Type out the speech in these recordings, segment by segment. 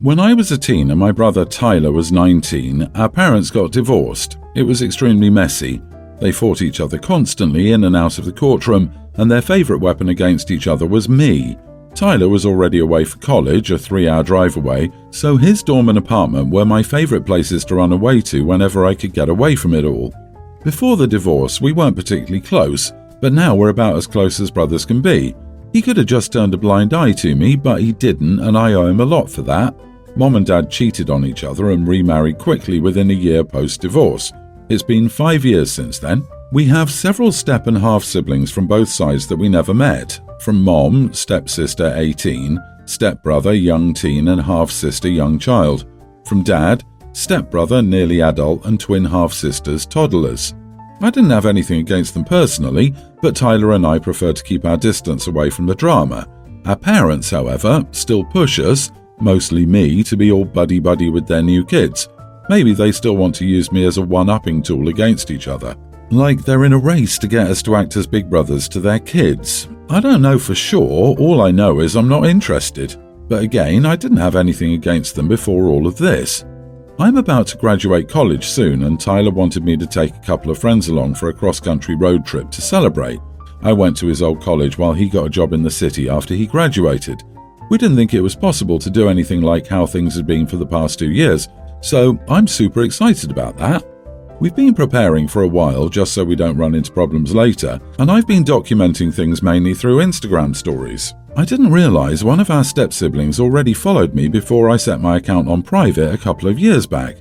When I was a teen and my brother Tyler was 19, our parents got divorced. It was extremely messy. They fought each other constantly in and out of the courtroom, and their favourite weapon against each other was me. Tyler was already away for college, a 3-hour drive away, so his dorm and apartment were my favourite places to run away to whenever I could get away from it all. Before the divorce, we weren't particularly close, but now we're about as close as brothers can be. He could have just turned a blind eye to me, but he didn't, and I owe him a lot for that. Mom and Dad cheated on each other and remarried quickly within a year post-divorce. It's been 5 years since then. We have several step and half siblings from both sides that we never met. From Mom, stepsister 18, stepbrother young teen and half-sister young child. From Dad, stepbrother nearly adult and twin half-sisters toddlers. I didn't have anything against them personally, but Tyler and I prefer to keep our distance away from the drama. Our parents, however, still push us, mostly me, to be all buddy-buddy with their new kids. Maybe they still want to use me as a one-upping tool against each other. Like they're in a race to get us to act as big brothers to their kids. I don't know for sure, all I know is I'm not interested. But again, I didn't have anything against them before all of this. I'm about to graduate college soon, and Tyler wanted me to take a couple of friends along for a cross-country road trip to celebrate. I went to his old college while he got a job in the city after he graduated. We didn't think it was possible to do anything like how things had been for the past 2 years, so I'm super excited about that. We've been preparing for a while just so we don't run into problems later, and I've been documenting things mainly through Instagram stories. I didn't realise one of our step-siblings already followed me before I set my account on private a couple of years back.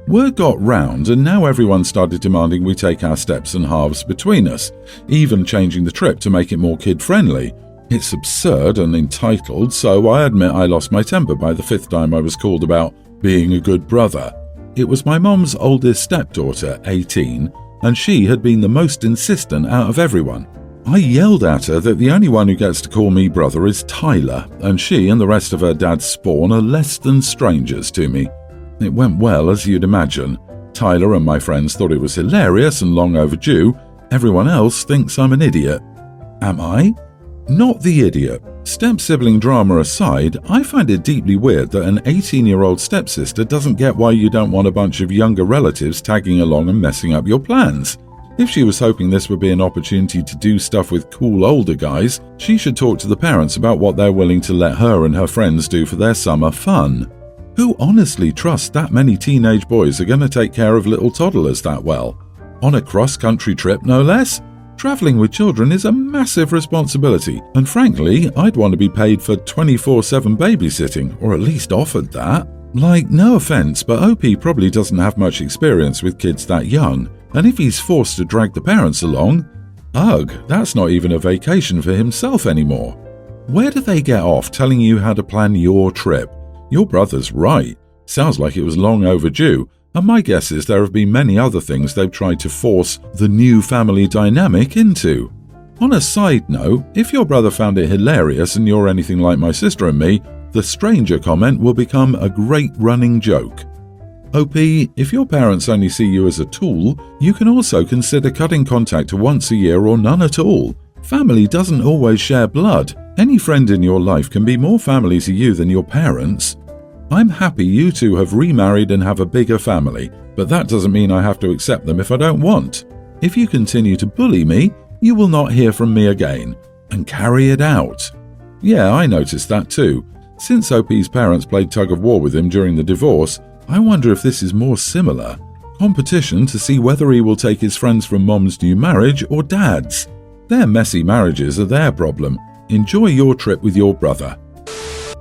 Word got round and now everyone started demanding we take our steps and halves between us, even changing the trip to make it more kid-friendly. It's absurd and entitled, so I admit I lost my temper by the 5th time I was called about being a good brother. It was my mom's oldest stepdaughter, 18, and she had been the most insistent out of everyone. I yelled at her that the only one who gets to call me brother is Tyler, and she and the rest of her dad's spawn are less than strangers to me. It went well, as you'd imagine. Tyler and my friends thought it was hilarious and long overdue. Everyone else thinks I'm an idiot. Am I? Not the idiot. Step-sibling drama aside, I find it deeply weird that an 18-year-old stepsister doesn't get why you don't want a bunch of younger relatives tagging along and messing up your plans. If she was hoping this would be an opportunity to do stuff with cool older guys, she should talk to the parents about what they're willing to let her and her friends do for their summer fun. Who honestly trusts that many teenage boys are going to take care of little toddlers that well? On a cross-country trip, no less? Travelling with children is a massive responsibility, and frankly, I'd want to be paid for 24/7 babysitting, or at least offered that. Like, no offence, but OP probably doesn't have much experience with kids that young, and if he's forced to drag the parents along, ugh, that's not even a vacation for himself anymore. Where do they get off telling you how to plan your trip? Your brother's right. Sounds like it was long overdue, and my guess is there have been many other things they've tried to force the new family dynamic into. On a side note, if your brother found it hilarious and you're anything like my sister and me, the stranger comment will become a great running joke. OP, if your parents only see you as a tool, you can also consider cutting contact once a year or none at all. Family doesn't always share blood. Any friend in your life can be more family to you than your parents. I'm happy you two have remarried and have a bigger family, but that doesn't mean I have to accept them if I don't want. If you continue to bully me, you will not hear from me again. And carry it out. Yeah, I noticed that too. Since OP's parents played tug-of-war with him during the divorce, I wonder if this is more similar. Competition to see whether he will take his friends from Mom's new marriage or Dad's. Their messy marriages are their problem. Enjoy your trip with your brother.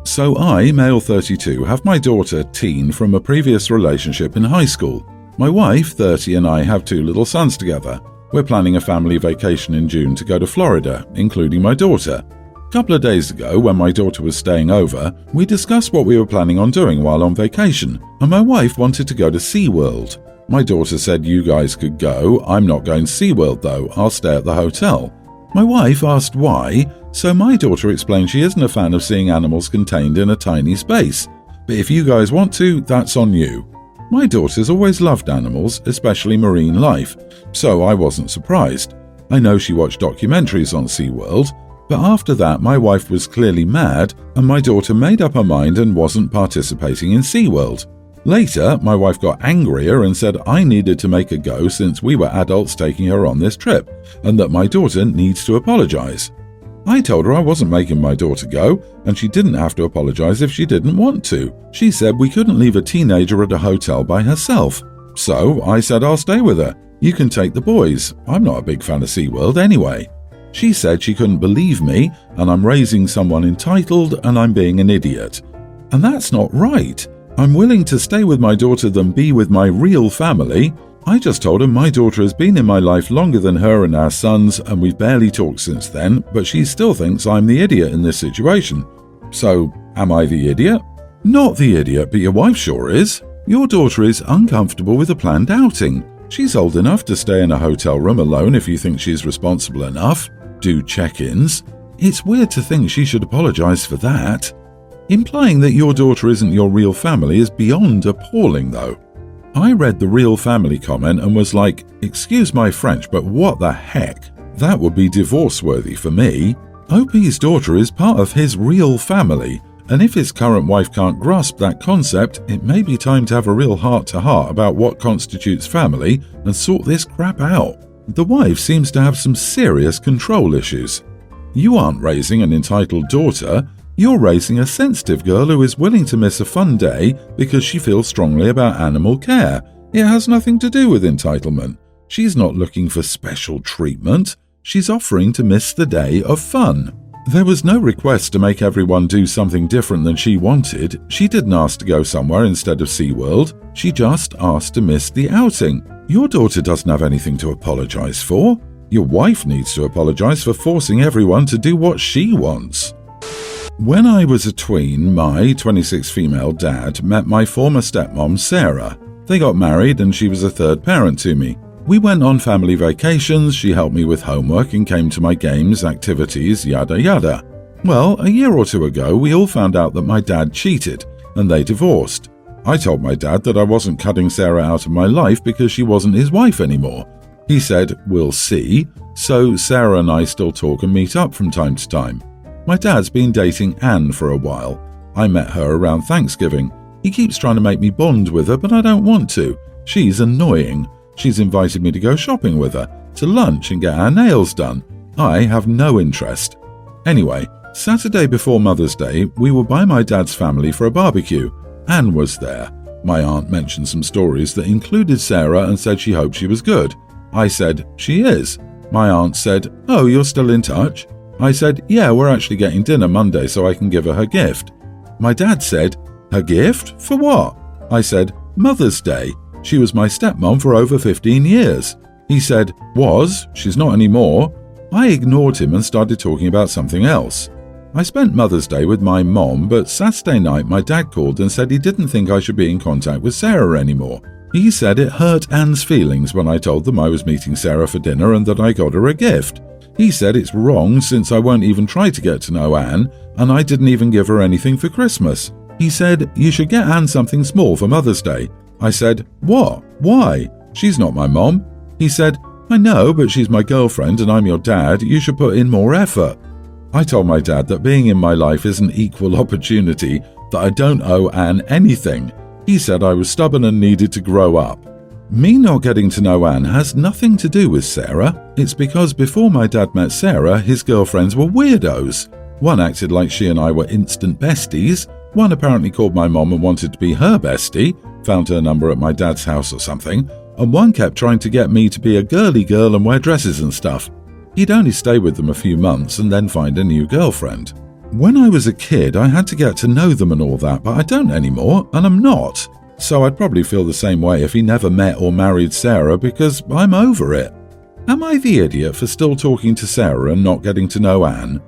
So I, male 32, have my daughter, teen, from a previous relationship in high school. My wife, 30, and I have 2 little sons together. We're planning a family vacation in June to go to Florida, including my daughter. A couple of days ago, when my daughter was staying over, we discussed what we were planning on doing while on vacation, and my wife wanted to go to SeaWorld. My daughter said you guys could go, I'm not going to SeaWorld though, I'll stay at the hotel. My wife asked why, so my daughter explained she isn't a fan of seeing animals contained in a tiny space. But if you guys want to, that's on you. My daughter's always loved animals, especially marine life, so I wasn't surprised. I know she watched documentaries on SeaWorld. But after that, my wife was clearly mad, and my daughter made up her mind and wasn't participating in SeaWorld. Later, my wife got angrier and said I needed to make a go since we were adults taking her on this trip, and that my daughter needs to apologize. I told her I wasn't making my daughter go, and she didn't have to apologize if she didn't want to. She said we couldn't leave a teenager at a hotel by herself. So I said I'll stay with her. You can take the boys. I'm not a big fan of SeaWorld anyway. She said she couldn't believe me, and I'm raising someone entitled, and I'm being an idiot. And that's not right. I'm willing to stay with my daughter than be with my real family. I just told her my daughter has been in my life longer than her and our sons, and we've barely talked since then, but she still thinks I'm the idiot in this situation. So, am I the idiot? Not the idiot, but your wife sure is. Your daughter is uncomfortable with a planned outing. She's old enough to stay in a hotel room alone if you think she's responsible enough. Do check-ins. It's weird to think she should apologize for that. Implying that your daughter isn't your real family is beyond appalling, though. I read the real family comment and was like, excuse my French, but what the heck? That would be divorce-worthy for me. OP's daughter is part of his real family, and if his current wife can't grasp that concept, it may be time to have a real heart-to-heart about what constitutes family and sort this crap out. The wife seems to have some serious control issues. You aren't raising an entitled daughter. You're raising a sensitive girl who is willing to miss a fun day because she feels strongly about animal care. It has nothing to do with entitlement. She's not looking for special treatment. She's offering to miss the day of fun. There was no request to make everyone do something different than she wanted. She didn't ask to go somewhere instead of SeaWorld. She just asked to miss the outing. Your daughter doesn't have anything to apologize for. Your wife needs to apologize for forcing everyone to do what she wants. When I was a tween, my 26 female dad met my former stepmom, Sarah. They got married and she was a third parent to me. We went on family vacations, she helped me with homework and came to my games, activities, yada yada. Well, a year or two ago, we all found out that my dad cheated, and they divorced. I told my dad that I wasn't cutting Sarah out of my life because she wasn't his wife anymore. He said, we'll see, so Sarah and I still talk and meet up from time to time. My dad's been dating Anne for a while. I met her around Thanksgiving. He keeps trying to make me bond with her, but I don't want to. She's annoying. She's invited me to go shopping with her, to lunch and get our nails done. I have no interest. Anyway, Saturday before Mother's Day, we were by my dad's family for a barbecue. Anne was there. My aunt mentioned some stories that included Sarah and said she hoped she was good. I said, she is. My aunt said, oh, you're still in touch? I said, yeah, we're actually getting dinner Monday so I can give her gift. My dad said, her gift? For what? I said, Mother's Day. She was my stepmom for over 15 years. He said, was? She's not anymore. I ignored him and started talking about something else. I spent Mother's Day with my mom, but Saturday night my dad called and said he didn't think I should be in contact with Sarah anymore. He said it hurt Anne's feelings when I told them I was meeting Sarah for dinner and that I got her a gift. He said it's wrong since I won't even try to get to know Anne, and I didn't even give her anything for Christmas. He said, you should get Anne something small for Mother's Day. I said, what? Why? She's not my mom. He said, I know, but she's my girlfriend and I'm your dad. You should put in more effort. I told my dad that being in my life is an equal opportunity, that I don't owe Anne anything. He said I was stubborn and needed to grow up. Me not getting to know Anne has nothing to do with Sarah. It's because before my dad met Sarah, his girlfriends were weirdos. One acted like she and I were instant besties. One apparently called my mom and wanted to be her bestie, found her number at my dad's house or something, and one kept trying to get me to be a girly girl and wear dresses and stuff. He'd only stay with them a few months and then find a new girlfriend. When I was a kid, I had to get to know them and all that, but I don't anymore, and I'm not. So I'd probably feel the same way if he never met or married Sarah because I'm over it. Am I the idiot for still talking to Sarah and not getting to know Anne?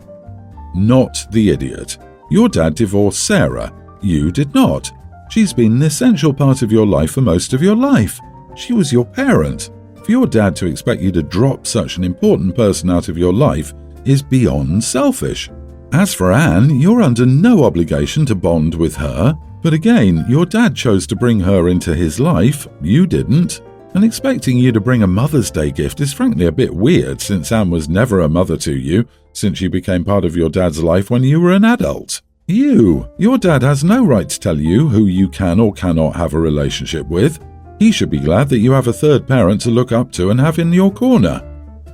Not the idiot. Your dad divorced Sarah. You did not. She's been an essential part of your life for most of your life. She was your parent. For your dad to expect you to drop such an important person out of your life is beyond selfish. As for Anne, you're under no obligation to bond with her. But again, your dad chose to bring her into his life. You didn't. And expecting you to bring a Mother's Day gift is frankly a bit weird since Anne was never a mother to you since you became part of your dad's life when you were an adult. Your dad has no right to tell you who you can or cannot have a relationship with. He should be glad that you have a third parent to look up to and have in your corner.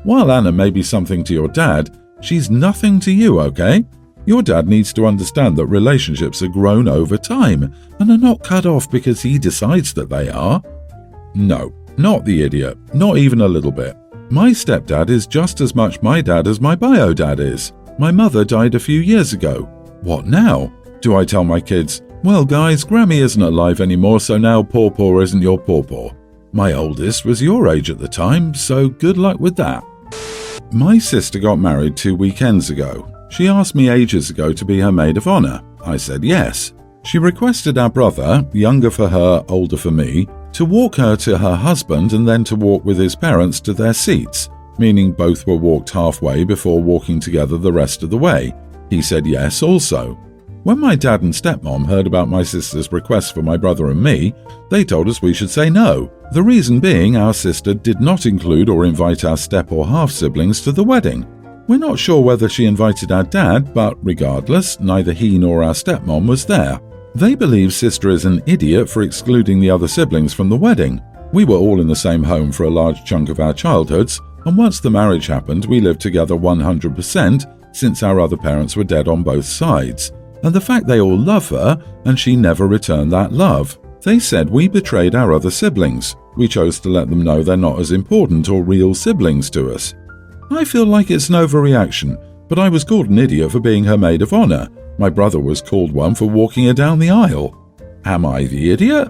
While Anna may be something to your dad, she's nothing to you, okay? Your dad needs to understand that relationships are grown over time and are not cut off because he decides that they are. No, not the idiot, not even a little bit. My stepdad is just as much my dad as my bio dad is. My mother died a few years ago. What now? Do I tell my kids, well guys, Grammy isn't alive anymore, so now Pawpaw isn't your Pawpaw? My oldest was your age at the time, so good luck with that. My sister got married 2 weekends ago. She asked me ages ago to be her maid of honor. I said yes. She requested our brother, younger for her, older for me, to walk her to her husband and then to walk with his parents to their seats, meaning both were walked halfway before walking together the rest of the way. He said yes also. When my dad and stepmom heard about my sister's request for my brother and me, they told us we should say no. The reason being our sister did not include or invite our step or half siblings to the wedding. We're not sure whether she invited our dad, but regardless, neither he nor our stepmom was there. They believe sister is an idiot for excluding the other siblings from the wedding. We were all in the same home for a large chunk of our childhoods, and once the marriage happened, we lived together 100%, since our other parents were dead on both sides, and the fact they all love her and she never returned that love. They said we betrayed our other siblings. We chose to let them know they're not as important or real siblings to us. I feel like it's an overreaction, but I was called an idiot for being her maid of honor. My brother was called one for walking her down the aisle. Am I the idiot?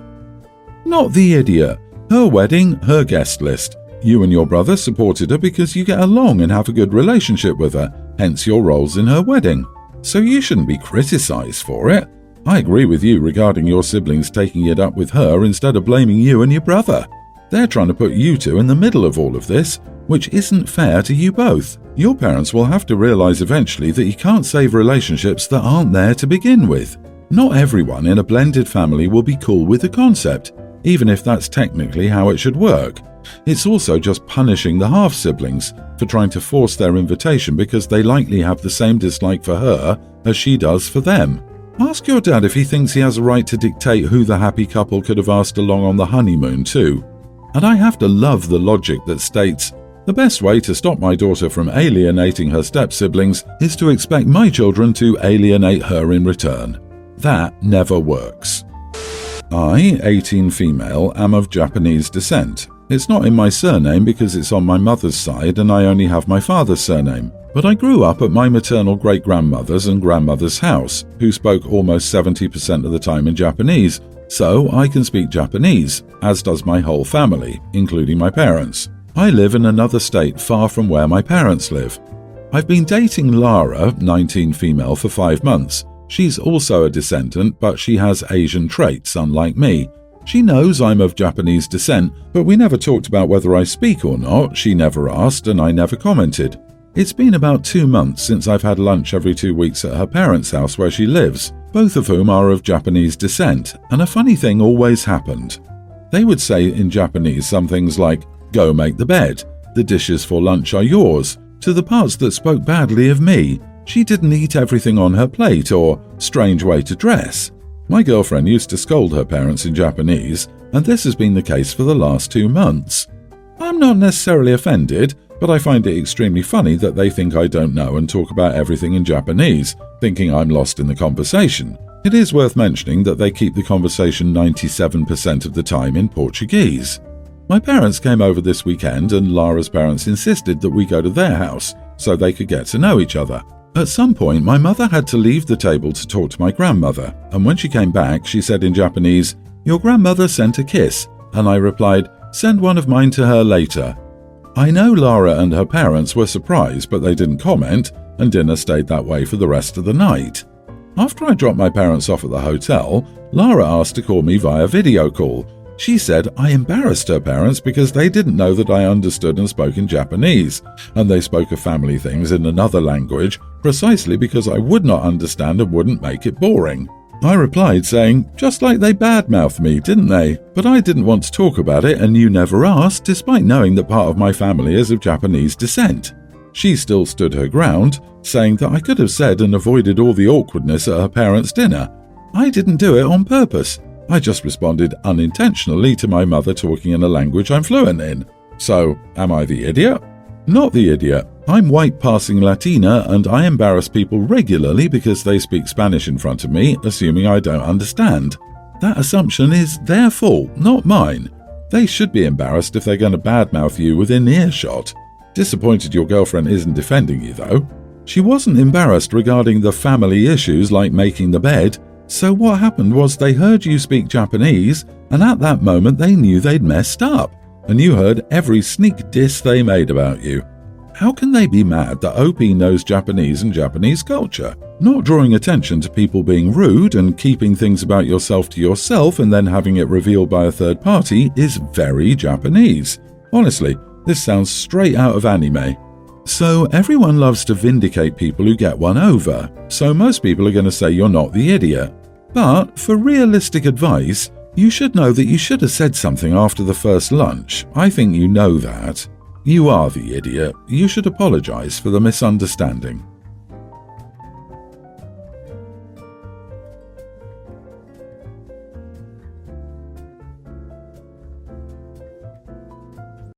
Not the idiot. Her wedding, her guest list. You and your brother supported her because you get along and have a good relationship with her, hence your roles in her wedding. So you shouldn't be criticized for it. I agree with you regarding your siblings taking it up with her instead of blaming you and your brother. They're trying to put you two in the middle of all of this, which isn't fair to you both. Your parents will have to realize eventually that you can't save relationships that aren't there to begin with. Not everyone in a blended family will be cool with the concept, even if that's technically how it should work. It's also just punishing the half-siblings for trying to force their invitation because they likely have the same dislike for her as she does for them. Ask your dad if he thinks he has a right to dictate who the happy couple could have asked along on the honeymoon too. And I have to love the logic that states, the best way to stop my daughter from alienating her step-siblings is to expect my children to alienate her in return. That never works. I, 18 female, am of Japanese descent. It's not in my surname because it's on my mother's side and I only have my father's surname. But I grew up at my maternal great-grandmother's and grandmother's house, who spoke almost 70% of the time in Japanese, so I can speak Japanese, as does my whole family, including my parents. I live in another state far from where my parents live. I've been dating Lara, 19 female, for 5 months. She's also a descendant, but she has Asian traits, unlike me. She knows I'm of Japanese descent, but we never talked about whether I speak or not. She never asked, and I never commented. It's been about 2 months since I've had lunch every 2 weeks at her parents' house where she lives, both of whom are of Japanese descent, and a funny thing always happened. They would say in Japanese some things like, "Go make the bed," "The dishes for lunch are yours," to the parts that spoke badly of me, "She didn't eat everything on her plate," or "Strange way to dress." My girlfriend used to scold her parents in Japanese, and this has been the case for the last 2 months. I'm not necessarily offended, but I find it extremely funny that they think I don't know and talk about everything in Japanese, thinking I'm lost in the conversation. It is worth mentioning that they keep the conversation 97% of the time in Portuguese. My parents came over this weekend and Lara's parents insisted that we go to their house so they could get to know each other. At some point, my mother had to leave the table to talk to my grandmother, and when she came back, she said in Japanese, "Your grandmother sent a kiss," and I replied, "Send one of mine to her later." I know Lara and her parents were surprised, but they didn't comment, and dinner stayed that way for the rest of the night. After I dropped my parents off at the hotel, Lara asked to call me via video call. She said I embarrassed her parents because they didn't know that I understood and spoke in Japanese, and they spoke of family things in another language precisely because I would not understand and wouldn't make it boring. I replied saying, "Just like they badmouthed me, didn't they? But I didn't want to talk about it and you never asked, despite knowing that part of my family is of Japanese descent." She still stood her ground, saying that I could have said and avoided all the awkwardness at her parents' dinner. I didn't do it on purpose. I just responded unintentionally to my mother talking in a language I'm fluent in. So, am I the idiot? Not the idiot. I'm white passing Latina and I embarrass people regularly because they speak Spanish in front of me, assuming I don't understand. That assumption is their fault, not mine. They should be embarrassed if they're going to badmouth you within earshot. Disappointed your girlfriend isn't defending you, though. She wasn't embarrassed regarding the family issues like making the bed, so what happened was they heard you speak Japanese, and at that moment they knew they'd messed up, and you heard every sneak diss they made about you. How can they be mad that OP knows Japanese and Japanese culture? Not drawing attention to people being rude and keeping things about yourself to yourself and then having it revealed by a third party is very Japanese. Honestly, this sounds straight out of anime. So everyone loves to vindicate people who get one over, so most people are going to say you're not the idiot. But for realistic advice, you should know that you should have said something after the first lunch. I think you know that. You are the idiot. You should apologize for the misunderstanding.